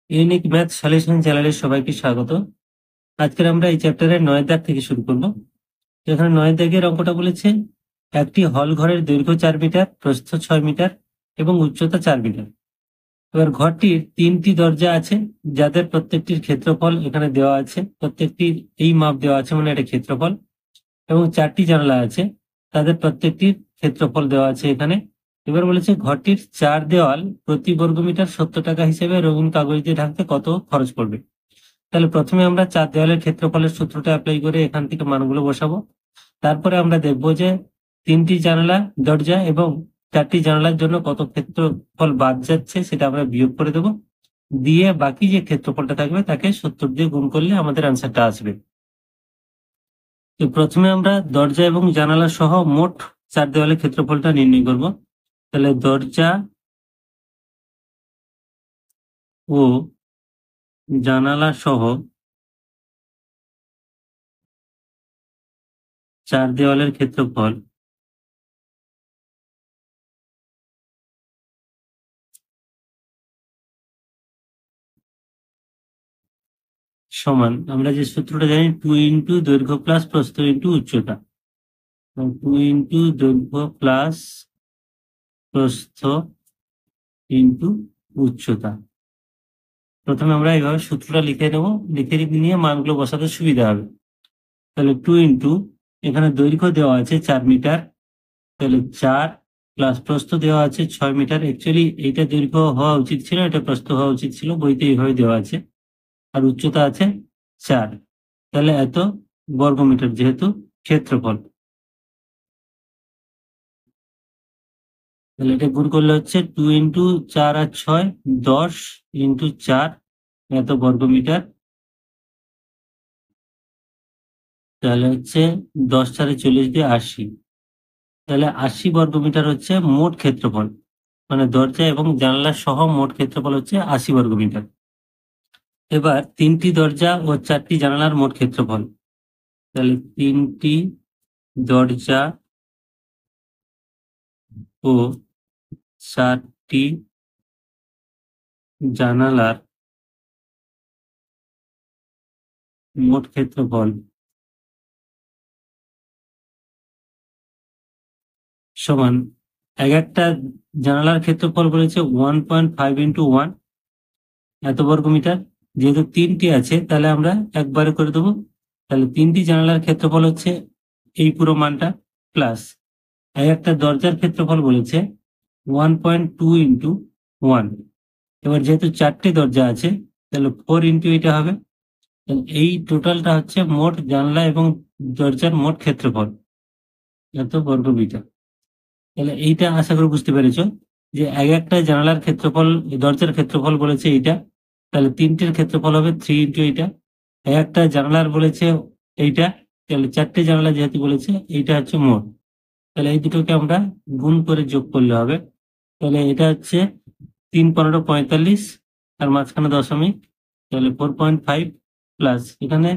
Unique math solution চ্যানেলে সবাইকে স্বাগত। আজকে আমরা এই চ্যাপ্টারের 9 দাগ থেকে শুরু করব। এখানে 9 দাগের অঙ্কটা বলেছে একটি হল ঘরের দৈর্ঘ্য 4 মিটার, প্রস্থ 6 মিটার এবং উচ্চতা 4 মিটার। এবার ঘরটির 3টি দরজা আছে, যাদের প্রত্যেকটির ক্ষেত্রফল এখানে দেওয়া আছে। প্রত্যেকটির এই মাপ দেওয়া আছে, মানে এটা ক্ষেত্রফল। এবং 4টি জানালা আছে, তাদের প্রত্যেকটির ক্ষেত্রফল দেওয়া আছে এখানে। এবার বলেছে ঘরটির 4 দেওয়াল প্রতি বর্গমিটার 70 টাকা হিসেবে রঙিন কাগজ দিয়ে ঢাকতে কত খরচ পড়বে। তাহলে প্রথমে আমরা 4 দেওয়ালের ক্ষেত্রফলের সূত্রটা অ্যাপ্লাই করে এখান থেকে মানগুলো বসাবো। তারপরে আমরা দেখবো যে 3টি জানালা দরজা এবং 4টি জানালার জন্য কত ক্ষেত্রফল বাদ যাচ্ছে সেটা আমরা বিয়োগ করে দেবো। দিয়ে বাকি যে ক্ষেত্রফলটা থাকবে তাকে 70 দিয়ে গুণ করলে আমাদের আনসারটা আসবে। তো প্রথমে আমরা দরজা এবং জানালা সহ মোট 4 দেওয়ালের ক্ষেত্রফলটা নির্ণয় করব। তাহলে দরজা ও জানালা সহ 4 দেওয়ালের ক্ষেত্রফল সমান, আমরা যে সূত্রটা জানি 2 ইন্টু দৈর্ঘ্য প্লাস প্রস্থ ইন্টু উচ্চতা। 2 ইন্টু দৈর্ঘ্য প্লাস প্রস্থ ইন্টু উচ্চতা। প্রথমে আমরা এইভাবে সূত্রটা লিখে নেব, লিখে নিয়ে মানগুলো বসাতে সুবিধা হবে। তাহলে 2 ইন্টু, এখানে দৈর্ঘ্য দেওয়া আছে 4 মিটার, তাহলে 4 প্লাস প্রস্থ দেওয়া আছে 6 মিটার। অ্যাকচুয়ালি এইটা দৈর্ঘ্য হওয়া উচিত ছিল, এটা প্রস্থ হওয়া উচিত ছিল, বইতে এইভাবে দেওয়া আছে। আর উচ্চতা আছে 4, তাহলে এত বর্গমিটার যেহেতু ক্ষেত্রফল। তাহলে এটা গুণ করলে হচ্ছে 2 ইন্টু 4 আর 6, 10 ইন্টু 4 এত বর্গমিটার। তাহলে হচ্ছে 10 4 40 দিয়ে 80। তাহলে 80 বর্গমিটার হচ্ছে মোট ক্ষেত্রফল, মানে দরজা এবং জানলা সহ মোট ক্ষেত্রফল হচ্ছে 80 বর্গমিটার। এবার 3টি দরজা ও 4টি জানালার মোট ক্ষেত্রফল। তাহলে 3টি দরজা ও 4টি জানালার মোট ক্ষেত্রফল সমান, এক একটা জানালার ক্ষেত্রফল বলেছে 1.5 ইন্টু 1 এত বর্গমিটার। যেহেতু 3টি আছে তাহলে আমরা একবারে করে দেবো। তাহলে 3টি জানালার ক্ষেত্রফল হচ্ছে এই পুরো মানটা, প্লাস এক একটা দরজার ক্ষেত্রফল বলেছে 1.2 ইন্টু 1। এবার যেহেতু 4টি দরজা আছে তাহলে 4 ইন্টু এটা হবে। এই টোটালটা হচ্ছে মোট জানলা এবং দরজার মোট ক্ষেত্রফল, এত বর্গমিটার। তাহলে এইটা আশা করি বুঝতে পেরেছো যে এক একটা জানালার ক্ষেত্রফল, দরজার ক্ষেত্রফল বলেছে এইটা, তাহলে 3টের ক্ষেত্রফল হবে 3 ইন্টু এইটা। এক একটা জানালার বলেছে এইটা, তাহলে 4টে জানালা যেহেতু বলেছে এইটা হচ্ছে মোট। তাহলে এই দুটোকে আমরা গুণ করে যোগ করলে হবে। তাহলে এটা হচ্ছে 3 15 45 আর মাঝখানে দশমিক, তাহলে 4.5 প্লাস এখানে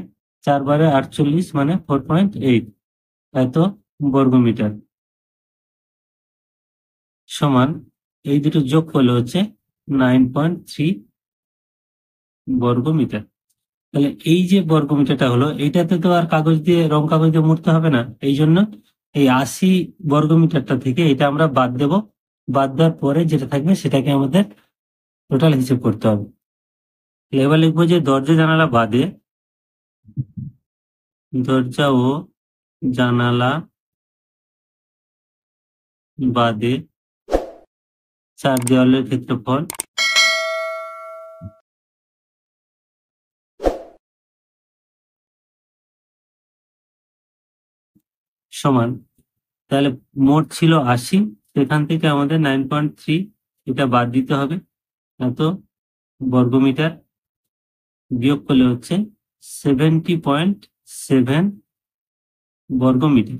4 বারে 48 মানে 4.8 এত বর্গমিটার সমান, এই দুটো যোগ করলে হচ্ছে 9.3 বর্গমিটার। তাহলে এই যে বর্গমিটারটা হলো, এইটাতে তো আর কাগজ দিয়ে, রং কাগজ দিয়ে মুড়তে হবে না, এই জন্য এই 80 বর্গমিটারটা থেকে এটা আমরা বাদ দেব। বাদ দেওয়ার পরে যেটা থাকবে সেটাকে আমাদের টোটাল হিসেব করতে হবে। এবার লিখবো যে দরজা জানালা বাদে, দরজা ও জানালা বাদে 4 দেওয়ালের ক্ষেত্রফল সমান। তাহলে মোট ছিল 80, সেখান থেকে আমাদের 9.3 এটা বাদ দিতে হবে, এত বর্গমিটার। বিয়োগ করলে হচ্ছে 70.7 বর্গমিটার।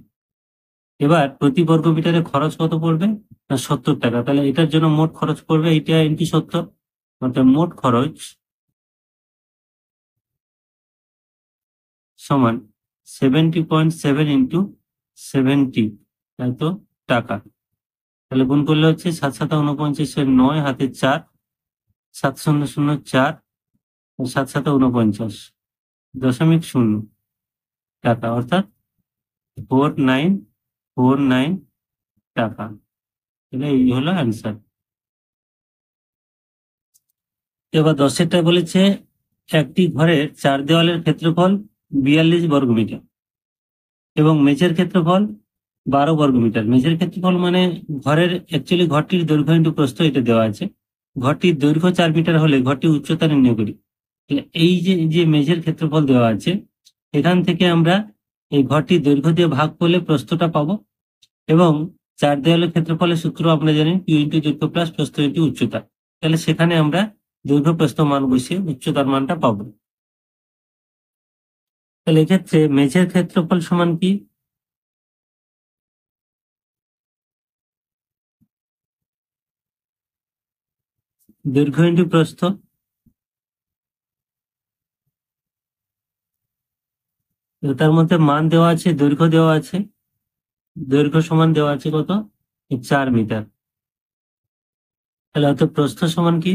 এবার প্রতি বর্গমিটারে খরচ কত পড়বে না 70 টাকা। তাহলে এটার জন্য মোট খরচ পড়বে এইটা ইন্টু 70, অর্থাৎ মোট খরচ সমান 70.7 ইন্টু 70 এত টাকা। তাহলে গুণ করলে হচ্ছে 7 7 49 9 হাতে 4, 7 0 0 4 7 7 49.0 টাকা, অর্থাৎ 4949 টাকা। তাহলে এই হলো অ্যান্সার। এবার 10-এরটা বলেছে একটি ঘরের 4 দেওয়ালের ক্ষেত্রফল 42 বর্গমিটার এবং মেঝের ক্ষেত্রফল 12 বর্গমিটার। মেঝের ক্ষেত্রফল মানে ঘরের অ্যাকচুয়ালি ঘরটির দৈর্ঘ্য ইন্টু প্রস্থ এটা দেওয়া আছে। ঘরটির দৈর্ঘ্য 4 মিটার হলে ঘরটির উচ্চতা নির্ণয় করি। তাহলে এই যে যে মেঝের ক্ষেত্রফল দেওয়া আছে, এখান থেকে আমরা এই ঘরটির দৈর্ঘ্য দিয়ে ভাগ করলে প্রস্থটা পাবো, এবং 4 দেওয়ালের ক্ষেত্রফলের সূত্র আমরা জানি 2 ইন্টু দৈর্ঘ্য প্লাস প্রস্থ ইন্টু উচ্চতা। তাহলে সেখানে আমরা দৈর্ঘ্য প্রস্থ মান বসিয়ে উচ্চতার মানটা পাবো। তাহলে এক্ষেত্রে মেঝের ক্ষেত্রফল সমান কি? দৈর্ঘ্য ইন্টু প্রস্থ। তার মধ্যে মান দেওয়া আছে, দৈর্ঘ্য দেওয়া আছে। দৈর্ঘ্য সমান দেওয়া আছে কত? 4 মিটার। তাহলে অত প্রস্থ সমান কি?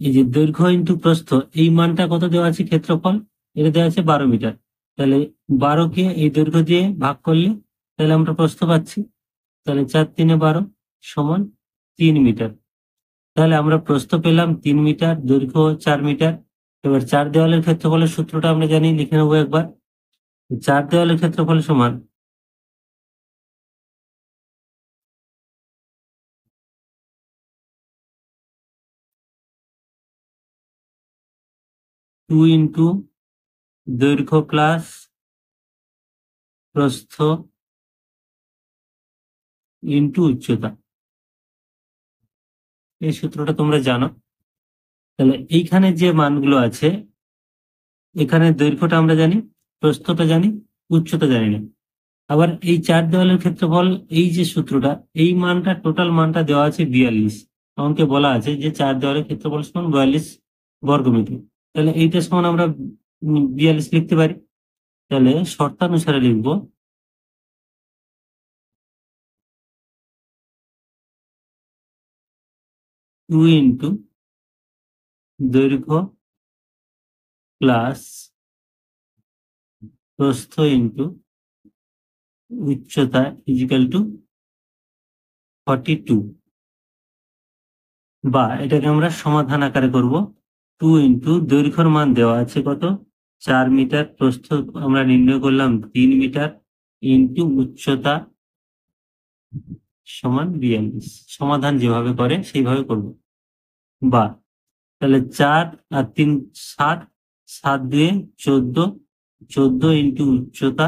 এই যে দৈর্ঘ্য ইন্টু প্রস্থ, এই মানটা কত দেওয়া আছে? ক্ষেত্রফল এটা দেওয়া আছে 12 মিটার। তাহলে 12কে এই দৈর্ঘ্য দিয়ে ভাগ করলে তাহলে আমরা প্রস্থ পাচ্ছি। তাহলে 4 3 12 সমান 3 মিটার। তাহলে আমরা প্রস্থ পেলাম 3 মিটার, দৈর্ঘ্য 4 মিটার। এবার 4 দেওয়ালের ক্ষেত্রফলের সূত্রটা আমরা জানি, লিখে নেবো একবার। 4 দেওয়ালের ক্ষেত্রফল সমান 2 ইন্টু দৈর্ঘ্য প্লাস প্রস্থ ইন্টু উচ্চতা। এই সূত্রটা তোমরা জানো। তাহলে এইখানে যে মানগুলো আছে, এখানে দৈর্ঘ্যটা আমরা জানি, প্রস্থটা জানি, উচ্চতা জানি না। আবার এই 4 দেওয়ালের ক্ষেত্রফল, এই যে সূত্রটা, এই মানটা টোটাল মানটা দেওয়া আছে 42। আমাকে বলা আছে যে 4 দেওয়ালের ক্ষেত্রফল সমান 42 বর্গমিটার। তাহলে এইটা সমান আমরা 42 লিখতে পারি। তাহলে শর্তানুসারে লিখবো 2 ইন্টু দৈর্ঘ্য প্লাস প্রস্থ ইন্টু উচ্চতা ইজিক্যাল টু 42। বা এটাকে আমরা সমাধান আকারে করব। 2 ইন্টু দৈর্ঘ্যের মান দেওয়া আছে কত? 4 মিটার, প্রস্থ আমরা নির্ণয় করলাম 3 মিটার, ইন্টু উচ্চতা সমান 42। সমাধান যেভাবে করে সেইভাবে করব। বা তাহলে 4 আর 3 7, 7 2 14, 14 ইন্টু উচ্চতা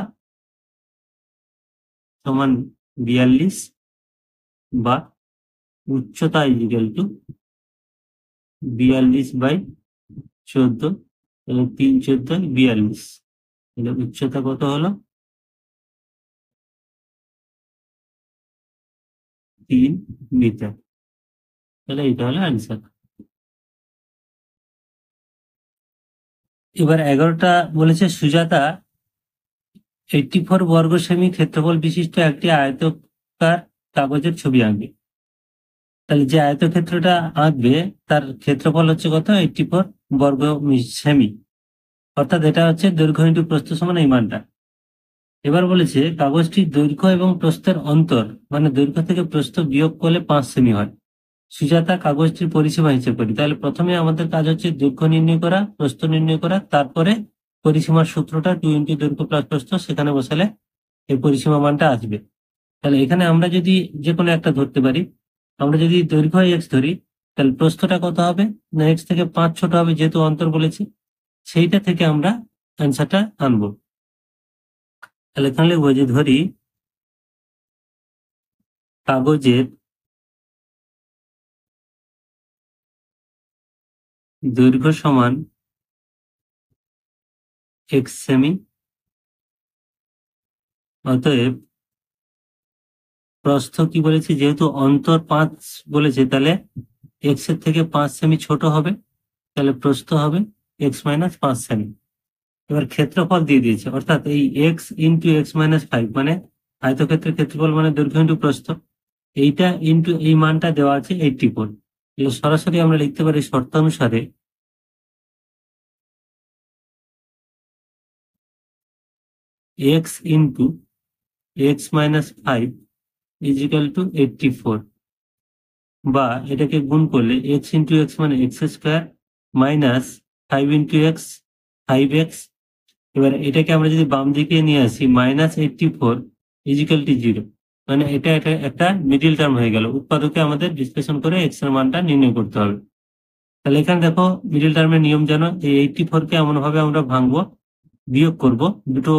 সমান 42। বা উচ্চতা ইজিক্যাল টু 42/14। তাহলে 3 14 42। তাহলে উচ্চতা কত হলো? 3 মিটার। তাহলে এটা হলো অ্যান্সার। এবার 11টা বলেছে সুজাতা 84 বর্গ সেমি ক্ষেত্রফল বিশিষ্ট একটি আয়তাকার কাগজের ছবি আঁকবে। তাহলে যে আয়তক্ষেত্রটা আঁকবে তার ক্ষেত্রফল হচ্ছে কত? 84 বর্গ সেমি। অর্থাৎ এটা হচ্ছে দৈর্ঘ্য ইন্টু প্রস্থ সমান এই মানটা। এবার বলেছে কাগজটির দৈর্ঘ্য এবং প্রস্থের অন্তর, মানে দৈর্ঘ্য থেকে প্রস্থ বিয়োগ করলে 5 সেমি হয়। সুজাতা কাগজটির পরিসীমা হিসেব করি। তাহলে প্রথমে আমাদের কাজ হচ্ছে দৈর্ঘ্য নির্ণয় করা, প্রস্থ নির্ণয় করা, তারপরে পরিসীমার সূত্রটা 2 ইন্টু দৈর্ঘ্য প্লাস প্রস্থ, সেখানে বসালে এই পরিসীমা মানটা আসবে। তাহলে এখানে আমরা যদি যে কোনো একটা ধরতে পারি, আমরা যদি দৈর্ঘ্য এক্স ধরি, তাহলে প্রস্থটা কত হবে? না এক্স থেকে 5 ছোট হবে, যেহেতু অন্তর বলেছি। সেইটা থেকে আমরা অ্যান্সারটা আনবো। তাহলে এখানে লিখবো যে ধরি কাগজের দৈর্ঘ্য সমান এক্স সেমি, অতএব প্রস্থ কি বলেছি, যেহেতু অন্তর 5 বলেছে, তাহলে এক্স এর থেকে 5 সেমি ছোট হবে। তাহলে প্রস্থ হবে x-5 সেমি। এবার ক্ষেত্রফল দিয়ে দিয়েছে, অর্থাৎ এই এক্স ইন্টু x-5, মানে আয়তক্ষেত্রের ক্ষেত্রফল মানে দৈর্ঘ্য ইন্টু প্রস্থ, এইটা ইন্টু এই মানটা দেওয়া আছে 84। তাহলে সরাসরি আমরা লিখতে পারি শর্তানুসারে x into x minus 5 is equal to 84, বা এটাকে গুণ করলে এক্স ইন্টু এক্স মানে x square minus 5 into x 5x। এবার এটাকে আমরা যদি বাম দিকে নিয়ে আসি -84 ইজ ইকুয়াল টু 0, মানে এটা একটা মিডিল টার্ম হয়ে গেল। উৎপাদকে আমাদের বিশ্লেষণ করে এক্স এর মানটা নির্ণয় করতে হবে। তাহলে এখানে দেখো মিডিল টার্মের নিয়ম জানো, এই 84 কে এমন ভাবে আমরা ভাঙবো, বিয়োগ করব দুটো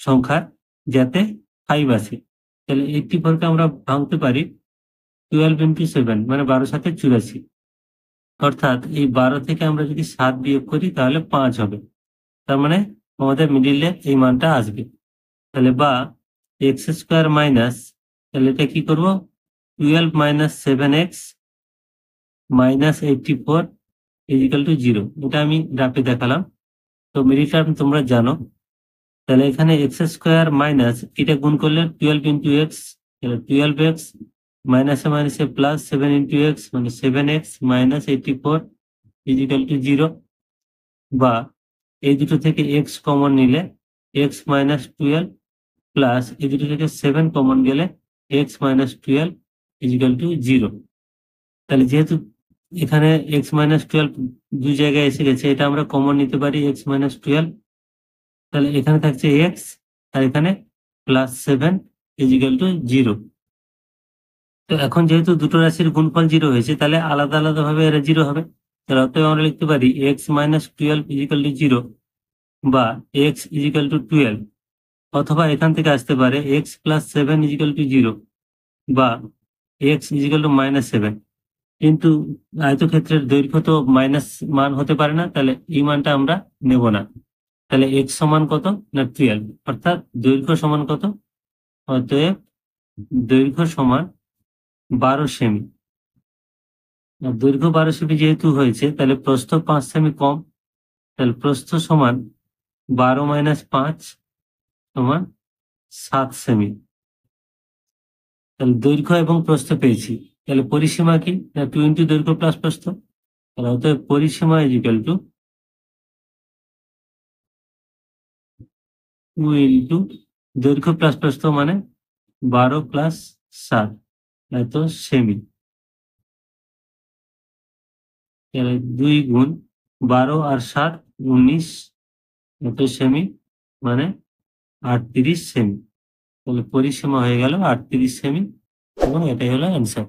সংখ্যার, যাতে 5 আসে। তাহলে 84 কে আমরা ভাঙতে পারি 12 ইন্টু 7 মানে 12×7 = 84, অর্থাৎ এই 12 থেকে আমরা যদি 7 বিয়োগ করি তাহলে 5 হবে। তার মানে আমাদের মিডিলে এই মানটা আসবে। তাহলে বা এক্স স্কোয়ার মাইনাস, তাহলে এটা কি করবো, 12 minus 7x minus 84 is equal two 0। এটা আমি গ্রাফে দেখালাম। তো মিডিল টার্ম তোমরা জানো। তাহলে এখানে এক্স স্কোয়ার মাইনাস এটা গুণ করলে 12 ইন্টু এক্স, 12x মাইনাসে মাইনাসে প্লাস 7 ইন্টু এক্স মানে 7x minus 84 is equal two 0, বা এই দুটো থেকে এক্স কমন নিলে এক্স মাইনাস 12 প্লাস এই দুটো থেকে 7 কমন গেলে x minus 12 is equal two 0। তাহলে যেহেতু এখানে এক্স মাইনাস 12 দুই জায়গায় এসে গেছে, এটা আমরা কমন নিতে পারি এক্স মাইনাস 12। তাহলে এখানে থাকছে এক্স আর এখানে প্লাস 7 ইজ ইকুয়াল টু 0। তো এখন যেহেতু দুটো রাশির গুণফল 0 হয়েছে, তাহলে আলাদা আলাদা ভাবে এরা 0 হবে। তাহলে অতএব আমরা লিখতে পারি x minus 12 is equal two 0, বা এক্স ইজ ইকুয়াল টু 12, অথবা এখান থেকে আসতে পারে x plus 7 is equal two 0, বা এক্স ইজ ইকুয়াল টু -7। কিন্তু আয়তক্ষেত্রের দৈর্ঘ্য তো মাইনাস মান হতে পারে না, তাহলে এই মানটা আমরা নেব না। তাহলে এক্স সমান কত না 12, অর্থাৎ দৈর্ঘ্য সমান কত, অতএব দৈর্ঘ্য সমান 12 সেমি। আর দৈর্ঘ্য 12 সেমি যেহেতু হয়েছে, তাহলে প্রস্থ 5 সেমি কম, তাহলে প্রস্থ সমান 12 মাইনাস 5 সমান 7 সেমি। তাহলে দৈর্ঘ্য এবং প্রস্থ পেয়েছি। তাহলে পরিসীমা কি না 2 ইন্টু দৈর্ঘ্য প্লাস প্রস্থ। তাহলে অতএব পরিসীমা ইজ ইকুয়াল টু 2 ইন্টু দৈর্ঘ্য প্লাস প্রস্থ মানে 12 প্লাস 7 এত সেমি। তাহলে 2 গুণ 12 আর 7 19 এত সেমি, মানে 38 সেমি। তাহলে পরিসীমা হয়ে গেল 38 সেমি, এবং এটাই হলো অ্যান্সার।